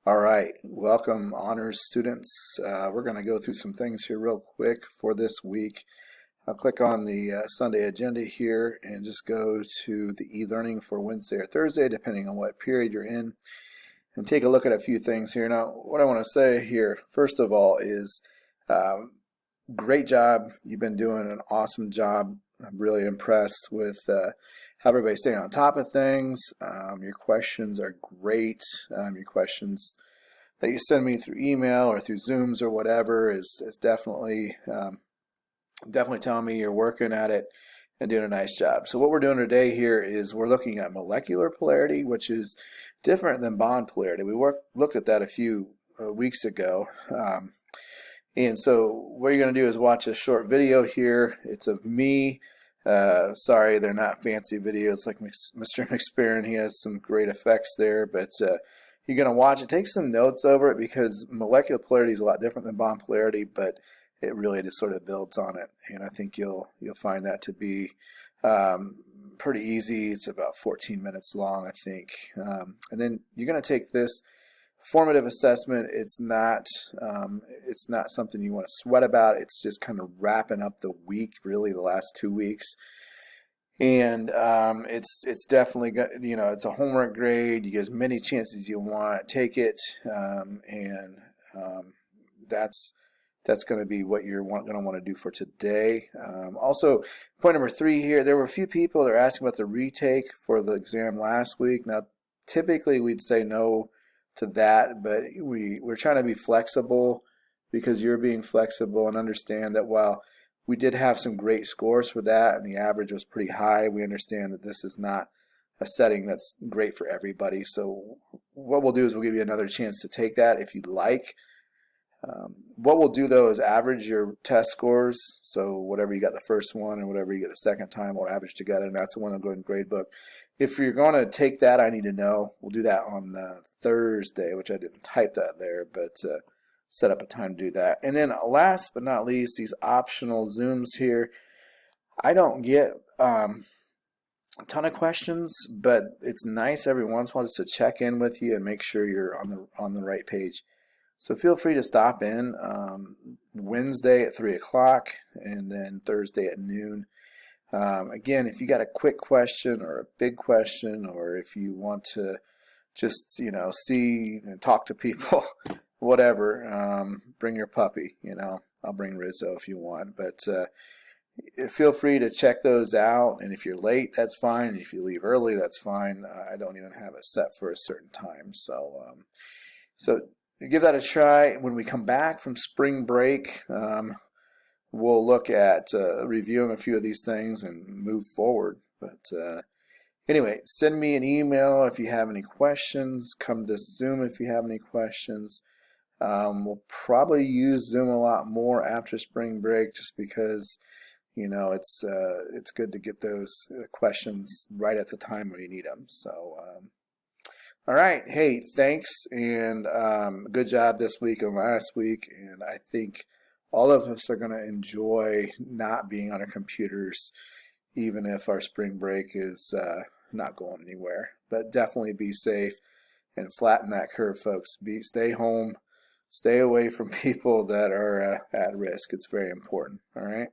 All right, welcome honors students. We're going to go through some things here real quick for this week. I'll click on the Sunday agenda here and just go to the e-learning for Wednesday or Thursday, depending on what period you're in, and take a look at a few things here. Now, what I want to say here, first of all, is great job. You've been doing an awesome job. I'm really impressed with how everybody's staying on top of things. Your questions are great. Your questions that you send me through email or through Zooms or whatever is definitely telling me you're working at it and doing a nice job. So what we're doing today here is we're looking at molecular polarity, which is different than bond polarity. We looked at that a few weeks ago. And so what you're going to do is watch a short video here. It's of me. Sorry, they're not fancy videos like Mr. McSparron. He has some great effects there, but you're going to watch it. Take some notes over it because molecular polarity is a lot different than bond polarity, but it really just sort of builds on it. And I think you'll find that to be pretty easy. It's about 14 minutes long, I think. And then you're going to take this formative assessment. It's not something you want to sweat about. It's just kind of wrapping up the week, really the last 2 weeks, and it's definitely got, it's a homework grade. You get as many chances you want, take it, and that's going to be what you're going to want to do for today. Also, point number 3 here, there were a few people that are asking about the retake for the exam last week. Now, typically we'd say no to that, but we're trying to be flexible because you're being flexible, and understand that while we did have some great scores for that and the average was pretty high, we understand that this is not a setting that's great for everybody. So what we'll do is we'll give you another chance to take that if you'd like. What we'll do though is average your test scores. So whatever you got the first one and whatever you get the second time, we'll average together, and that's the one that'll go in gradebook. If you're going to take that, I need to know. We'll do that on Thursday, which I didn't type that there, but set up a time to do that. And then last but not least, these optional Zooms here. I don't get a ton of questions, but it's nice every once in a while just to check in with you and make sure you're on the right page. So feel free to stop in Wednesday at 3 o'clock and then Thursday at noon. Again, if you got a quick question or a big question, or if you want to just, see and talk to people, whatever, bring your puppy, I'll bring Rizzo if you want. But feel free to check those out. And if you're late, that's fine. If you leave early, that's fine. I don't even have it set for a certain time. So give that a try. When we come back from spring break, we'll look at reviewing a few of these things and move forward. But anyway, send me an email if you have any questions. Come to Zoom if you have any questions. We'll probably use Zoom a lot more after spring break, just because it's good to get those questions right at the time when you need them. So all right, hey, thanks, and good job this week and last week, and I think all of us are going to enjoy not being on our computers, even if our spring break is not going anywhere. But definitely be safe and flatten that curve, folks. Stay home, stay away from people that are at risk. It's very important, all right?